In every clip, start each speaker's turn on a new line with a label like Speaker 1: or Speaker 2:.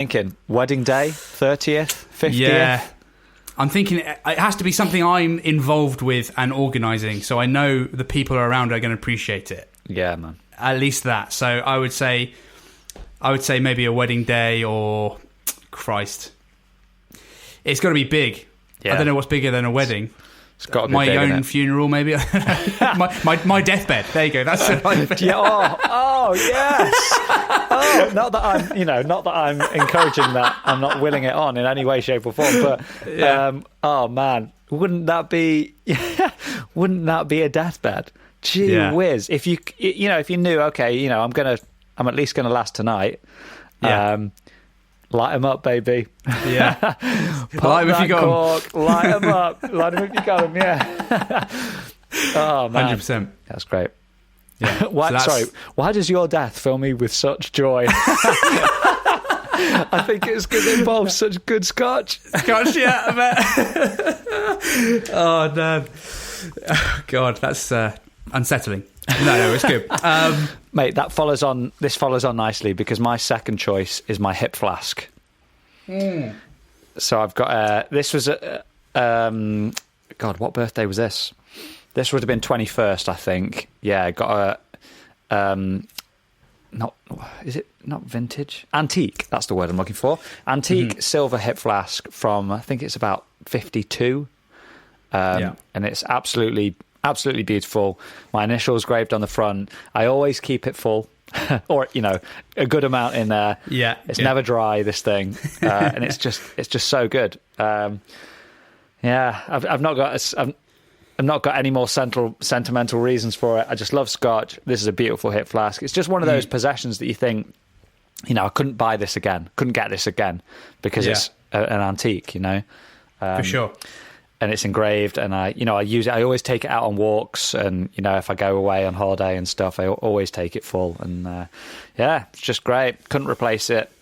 Speaker 1: thinking wedding day, 30th, 50th?
Speaker 2: Yeah. I'm thinking it has to be something I'm involved with and organising, so I know the people around are going to appreciate it.
Speaker 1: Yeah, man.
Speaker 2: At least that. So I would say maybe a wedding day or Christ. It's got to be big. Yeah. I don't know what's bigger than a wedding.
Speaker 1: It's got to be
Speaker 2: my
Speaker 1: big,
Speaker 2: own funeral, maybe. my deathbed. There you go. That's
Speaker 1: yeah. Oh, yes. Oh, not that I'm encouraging that. I'm not willing it on in any way, shape, or form. But oh man, wouldn't that be a deathbed? Gee whiz! If you knew, okay, I'm at least gonna last tonight. Yeah. Light them up, baby.
Speaker 2: Yeah. Light them if you got them.
Speaker 1: Light them up. Light them if you got them, yeah. Oh, man.
Speaker 2: 100%.
Speaker 1: That's great.
Speaker 2: Yeah.
Speaker 1: Why does your death fill me with such joy? I think it's because it involves such good scotch.
Speaker 2: Scotch, yeah, I bet. Oh, no. Oh, God, that's unsettling. No, it's good.
Speaker 1: Mate, this follows on nicely because my second choice is my hip flask. So I've got this was God, what birthday was this? This would have been 21st, I think. Yeah, I got not vintage? Antique, that's the word I'm looking for. Antique silver hip flask from, I think it's about 52. And it's absolutely beautiful. My initials graved on the front. I always keep it full, or a good amount in there.
Speaker 2: Yeah,
Speaker 1: it's never dry, this thing, and it's just so good. I've not got any more sentimental reasons for it. I just love scotch. This is a beautiful hip flask. It's just one of those possessions that you think, I couldn't buy this again, couldn't get this again because it's an antique.
Speaker 2: For sure.
Speaker 1: And it's engraved, and I use it. I always take it out on walks, and if I go away on holiday and stuff, I always take it full. And it's just great. Couldn't replace it.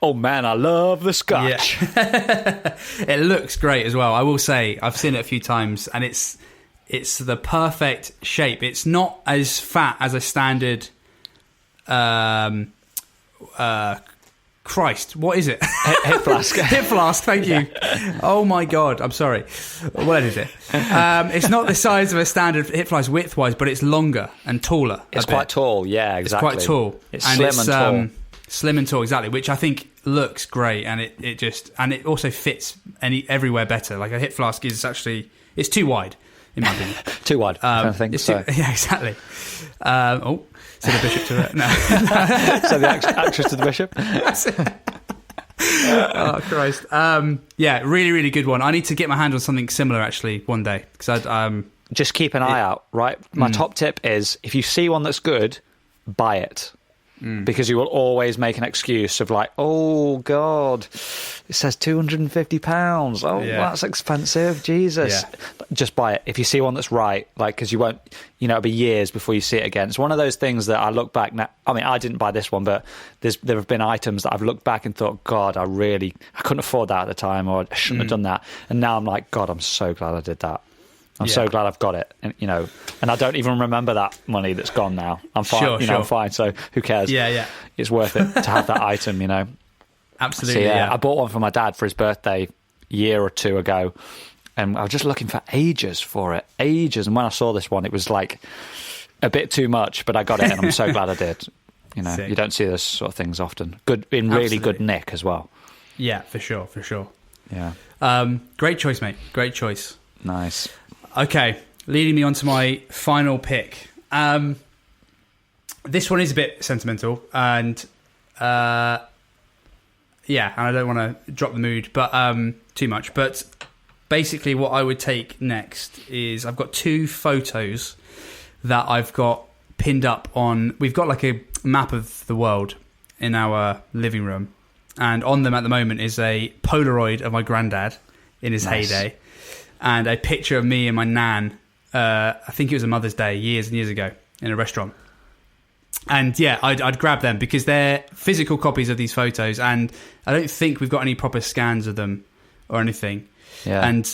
Speaker 1: Oh man, I love the scotch.
Speaker 2: Yeah. It looks great as well. I will say, I've seen it a few times, and it's the perfect shape. It's not as fat as a standard. Christ, what is it?
Speaker 1: Hip flask.
Speaker 2: Hip flask, thank you. Oh my God, I'm sorry. What is it? It's not the size of a standard hip flask width-wise, but it's longer and taller.
Speaker 1: It's quite tall, yeah, exactly.
Speaker 2: It's quite tall.
Speaker 1: It's slim and tall.
Speaker 2: Slim and tall, exactly, which I think looks great, and it also fits everywhere better. Like a hip flask is actually, it's too wide, in my opinion.
Speaker 1: Too wide, I think so.
Speaker 2: Yeah, exactly. So the bishop to it. No.
Speaker 1: So the actress to the bishop.
Speaker 2: Oh Christ! Really, really good one. I need to get my hand on something similar actually one day because
Speaker 1: just keep an eye out. Right, my top tip is if you see one that's good, buy it. Because you will always make an excuse of like, oh God, it says £250. Oh, that's expensive. Jesus. Yeah. Just buy it. If you see one that's right, like, because you won't, it'll be years before you see it again. It's one of those things that I look back now. I mean, I didn't buy this one, but there have been items that I've looked back and thought, God, I couldn't afford that at the time, or I shouldn't have done that. And now I'm like, God, I'm so glad I did that. I'm so glad I've got it, and and I don't even remember that money that's gone now. I'm fine, I'm fine. So who cares?
Speaker 2: Yeah.
Speaker 1: It's worth it to have that item,
Speaker 2: Absolutely.
Speaker 1: So, I bought one for my dad for his birthday a year or two ago, and I was just looking for ages for it, and when I saw this one, it was like a bit too much, but I got it, and I'm so glad I did. You don't see those sort of things often. Good in really good nick as well.
Speaker 2: Yeah, for sure.
Speaker 1: Yeah.
Speaker 2: Great choice, mate. Great choice.
Speaker 1: Nice. Okay,
Speaker 2: leading me on to my final pick. This one is a bit sentimental, and and I don't want to drop the mood, but too much. But basically, what I would take next is I've got two photos that I've got pinned up on. We've got like a map of the world in our living room, and on them at the moment is a Polaroid of my granddad in his heyday. And a picture of me and my nan, I think it was a Mother's Day years and years ago in a restaurant. And I'd grab them because they're physical copies of these photos, and I don't think we've got any proper scans of them or anything. Yeah. And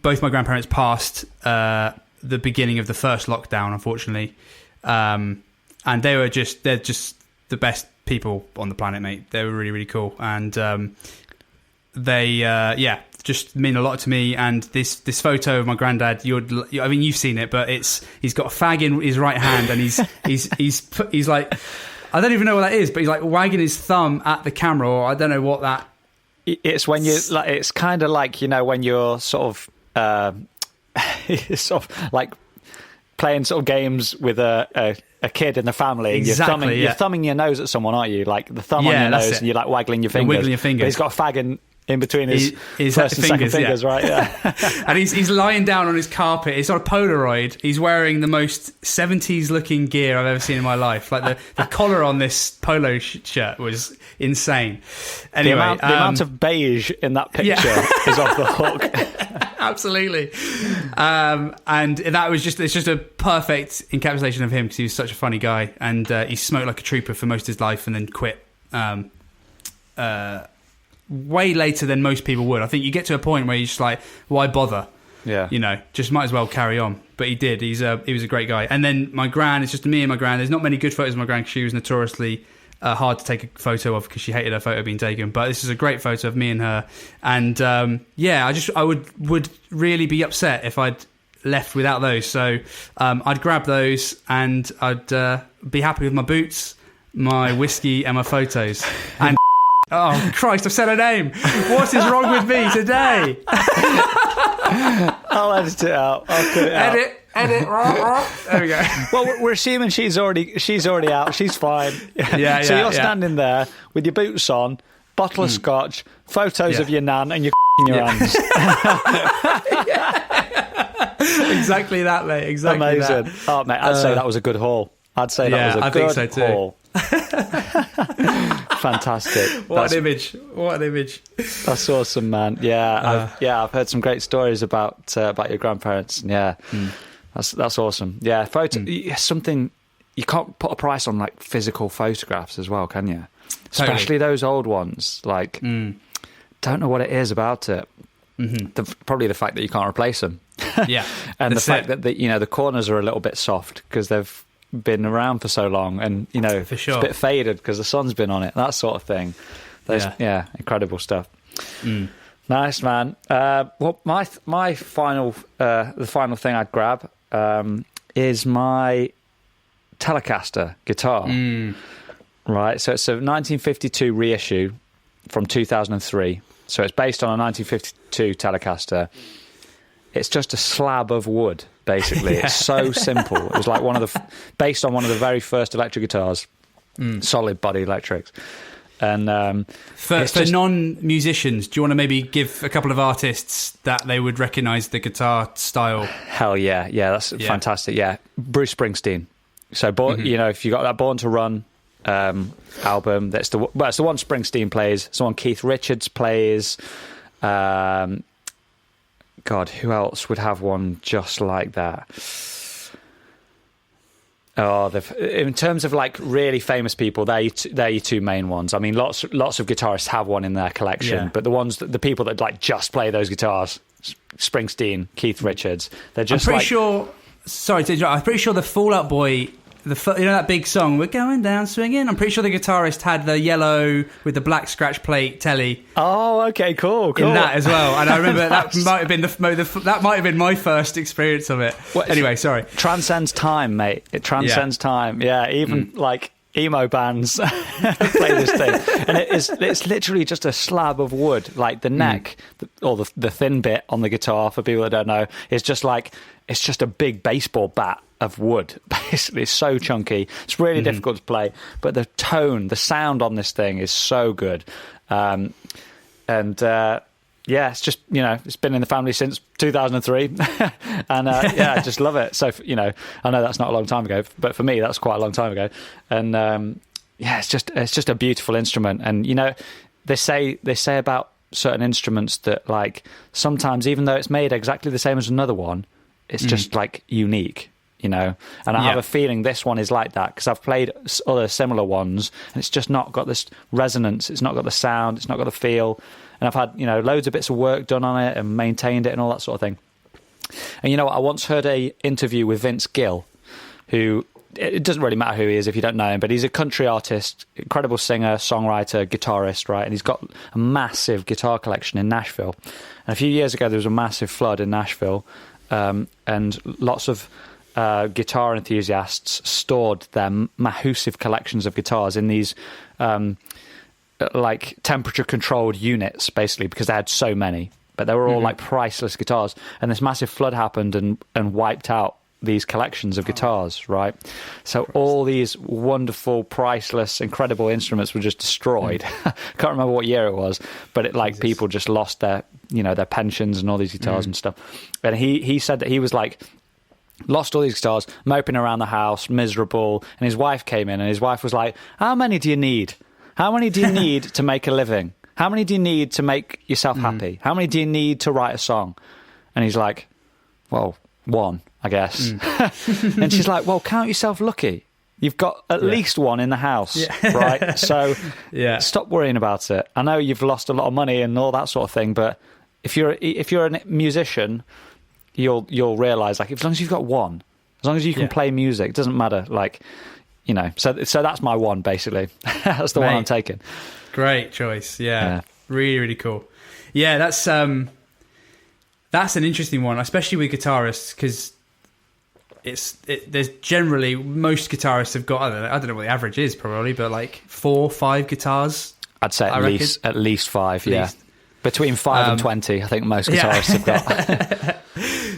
Speaker 2: both my grandparents passed the beginning of the first lockdown, unfortunately. And they're just the best people on the planet, mate. They were really, really cool, and they just mean a lot to me. And this photo of my granddad, I mean, you've seen it, but he's got a fag in his right hand, and he's like, I don't even know what that is, but he's like wagging his thumb at the camera, or I don't know what that.
Speaker 1: It's when you like. It's kind of like, you know, when you're sort of sort of like playing sort of games with a kid in the family.
Speaker 2: Exactly,
Speaker 1: you're thumbing your nose at someone, aren't you? Like the thumb on your nose, and you're like waggling your fingers.
Speaker 2: Wiggling your fingers.
Speaker 1: But he's got a fag in between his first and second fingers, right? Yeah.
Speaker 2: And he's lying down on his carpet. It's on a Polaroid. He's wearing the most 70s looking gear I've ever seen in my life. Like the collar on this polo shirt was insane. Anyway,
Speaker 1: the amount of beige in that picture is off the hook.
Speaker 2: Absolutely. And that was it's just a perfect encapsulation of him, because he was such a funny guy, and he smoked like a trooper for most of his life and then quit way later than most people would. I think you get to a point where you're just like, why bother?
Speaker 1: Yeah.
Speaker 2: You know, just might as well carry on. But he did. He was a great guy. And then my gran, it's just me and my gran. There's not many good photos of my gran, because she was notoriously hard to take a photo of, because she hated her photo being taken. But this is a great photo of me and her. And I would really be upset if I'd left without those. So I'd grab those, and I'd be happy with my boots, my whiskey, and my photos. And oh Christ, I've said her name. What is wrong with me today?
Speaker 1: I'll edit it out. I'll cut it out.
Speaker 2: Edit. There we go.
Speaker 1: Well, we're assuming she's already out. She's fine.
Speaker 2: Yeah.
Speaker 1: So you're standing there with your boots on, bottle of scotch, photos of your nan, and you're in your hands.
Speaker 2: Exactly that, mate. Exactly.
Speaker 1: Amazing.
Speaker 2: That.
Speaker 1: Oh, mate, I'd say that was a good haul. I'd say that was a good
Speaker 2: think so
Speaker 1: haul. Fantastic.
Speaker 2: What an image.
Speaker 1: That's awesome, man. I've heard some great stories about your grandparents. Yeah. That's awesome. Yeah, something you can't put a price on, like physical photographs as well, can you?
Speaker 2: Totally.
Speaker 1: Especially those old ones. Like, don't know what it is about it. Mm-hmm. Probably the fact that you can't replace them.
Speaker 2: Yeah,
Speaker 1: and the fact that the corners are a little bit soft because they've been around for so long, and
Speaker 2: for sure.
Speaker 1: It's a bit faded because the sun's been on it. That sort of thing. Incredible stuff. Nice, man. Well, my final the final thing I'd grab is my Telecaster guitar. Right, so it's a 1952 reissue from 2003. So it's based on a 1952 Telecaster. It's just a slab of wood, basically. It's so simple. It was like based on one of the very first electric guitars, solid body electrics. And
Speaker 2: for non-musicians, do you want to maybe give a couple of artists that they would recognise the guitar style?
Speaker 1: Hell yeah, that's fantastic. Yeah, Bruce Springsteen. So, if you got that Born to Run album, it's the one Springsteen plays. It's the one Keith Richards plays. God, who else would have one just like that? Oh, in terms of like really famous people, they're your two main ones. I mean, lots of guitarists have one in their collection, but the people that like just play those guitars, Springsteen, Keith Richards, they're just. I'm pretty sure
Speaker 2: the Fall Out Boy. That big song, "We're Going Down Swinging." I'm pretty sure the guitarist had the yellow with the black scratch plate telly.
Speaker 1: Oh, okay, cool.
Speaker 2: In that as well, and I remember that might have been my first experience of it. Anyway, sorry.
Speaker 1: Transcends time, mate. It transcends time. Yeah, even like emo bands play this thing, and it's literally just a slab of wood. Like the neck, or the thin bit on the guitar, for people that don't know, is just like it's just a big baseball bat of wood. Basically, it's so chunky. It's really difficult to play, but the tone, the sound on this thing is so good. It's just it's been in the family since 2003, and I just love it. So I know that's not a long time ago, but for me that's quite a long time ago. And it's just a beautiful instrument. And they say about certain instruments that like sometimes even though it's made exactly the same as another one, it's just like unique. And I have a feeling this one is like that because I've played other similar ones and it's just not got this resonance. It's not got the sound. It's not got the feel. And I've had, loads of bits of work done on it and maintained it and all that sort of thing. And I once heard a interview with Vince Gill, who it doesn't really matter who he is if you don't know him, but he's a country artist, incredible singer, songwriter, guitarist, right? And he's got a massive guitar collection in Nashville. And a few years ago, there was a massive flood in Nashville, and lots of guitar enthusiasts stored their massive collections of guitars in these like temperature-controlled units, basically, because they had so many. But they were all like priceless guitars. And this massive flood happened and wiped out these collections of guitars, right? So all these wonderful, priceless, incredible instruments were just destroyed. I can't remember what year it was, but it like people just lost their, their pensions and all these guitars and stuff. And he said that he was like, lost all these guitars, moping around the house, miserable. And his wife came in and his wife was like, how many do you need? How many do you need to make a living? How many do you need to make yourself happy? How many do you need to write a song? And he's like, well, one, I guess. And she's like, well, count yourself lucky. You've got at least one in the house, right? So stop worrying about it. I know you've lost a lot of money and all that sort of thing, but if you're a musician, you'll realise, like, as long as you've got one, as long as you can play music, it doesn't matter, like, so that's my one, basically. That's the one I'm taking.
Speaker 2: Great choice. Yeah. Really, really cool. Yeah, that's an interesting one, especially with guitarists, because there's generally, most guitarists have got, I don't know what the average is probably, but like 4 or 5 guitars.
Speaker 1: I'd say at least 5, between 5 and 20, I think most guitarists have got.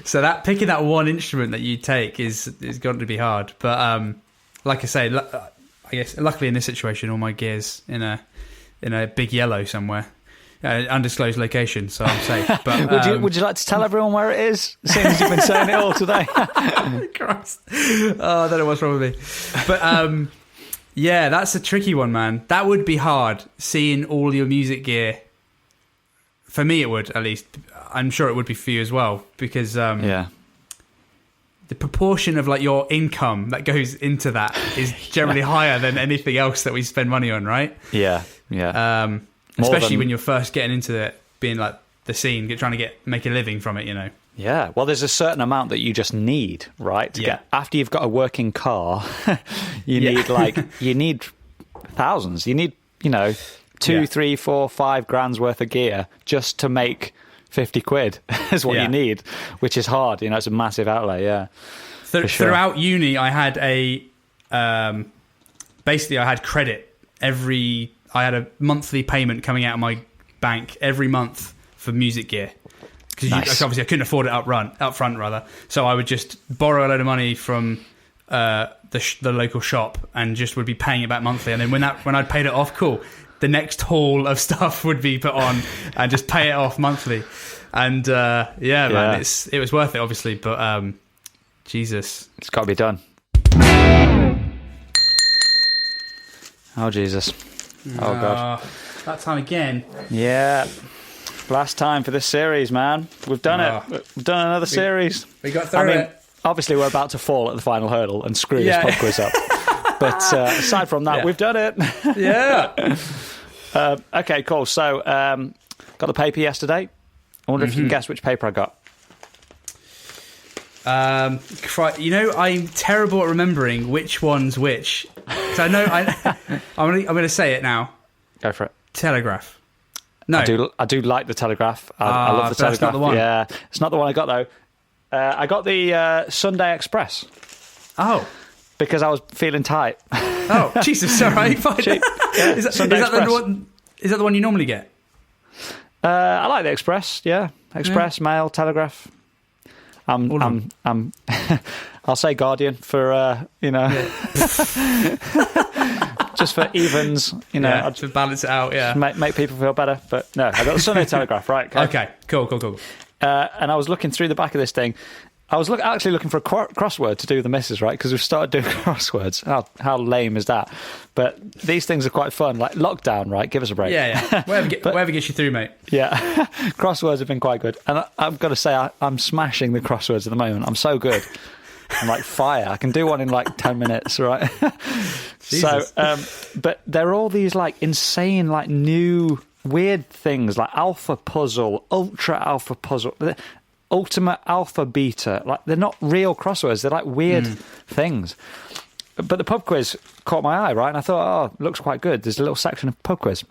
Speaker 2: So picking that one instrument that you take is got to be hard. But like I say, I guess luckily in this situation, all my gear's in a big yellow somewhere, undisclosed location, so I'm safe. But
Speaker 1: would you like to tell everyone where it is, seeing as you've been saying it all today?
Speaker 2: Christ. Oh, I don't know what's wrong with me. But yeah, that's a tricky one, man. That would be hard, seeing all your music gear. For me, it would, at least. I'm sure it would be for you as well, because the proportion of like your income that goes into that is generally higher than anything else that we spend money on, right?
Speaker 1: Yeah.
Speaker 2: Especially when you're first getting into it, being like the scene, trying to make a living from it,
Speaker 1: Yeah, well, there's a certain amount that you just need, right? After you've got a working car, you need thousands. You need, 2, 3, 4, 5 grand's worth of gear just to make 50 quid is what you need, which is hard. It's a massive outlay.
Speaker 2: Throughout uni, I had basically I had credit I had a monthly payment coming out of my bank every month for music gear, because obviously I couldn't afford it up front rather. So I would just borrow a load of money from the local shop and just would be paying it back monthly. And then when I'd paid it off, cool, the next haul of stuff would be put on and just pay it off monthly. And man, it was worth it, obviously, but Jesus,
Speaker 1: it's got to be done. Oh Jesus. Oh God.
Speaker 2: That time again.
Speaker 1: Yeah. Last time for this series, man. We've done it. We've done another series.
Speaker 2: We got through it.
Speaker 1: Obviously we're about to fall at the final hurdle and screw this pub quiz up. But aside from that, we've done it.
Speaker 2: Yeah.
Speaker 1: Okay, cool. So, got the paper yesterday. I wonder if you can guess which paper I got.
Speaker 2: I'm terrible at remembering which one's which. So I know I'm going to say it now.
Speaker 1: Go for it.
Speaker 2: Telegraph. No,
Speaker 1: I do like the Telegraph. I love the Telegraph.
Speaker 2: That's not the one.
Speaker 1: Yeah, it's not the one I got though. I got the Sunday Express.
Speaker 2: Oh,
Speaker 1: because I was feeling tight.
Speaker 2: Oh, Jesus! All right, fine. Is that the one you normally get?
Speaker 1: I like the Express. Yeah, Express, Mail, Telegraph. I'll say Guardian for just for evens,
Speaker 2: to balance it out. Yeah,
Speaker 1: make people feel better. But no, I got the Sunday Telegraph. Right.
Speaker 2: Okay. Cool.
Speaker 1: And I was looking through the back of this thing. I was actually looking for a crossword to do with the missus, right? Because we've started doing crosswords. How lame is that? But these things are quite fun. Like lockdown, right? Give us a break.
Speaker 2: Yeah. Whatever gets you through, mate.
Speaker 1: Yeah. Crosswords have been quite good. And I've got to say, I'm smashing the crosswords at the moment. I'm so good. I'm like fire. I can do one in like 10 minutes, right?
Speaker 2: Jesus.
Speaker 1: So, but there are all these like insane, like new weird things, like alpha puzzle, ultra alpha puzzle, ultimate alpha beta. Like they're not real crosswords. They're like weird things. But the pub quiz caught my eye, right? And I thought, oh, looks quite good. There's a little section of pub quiz.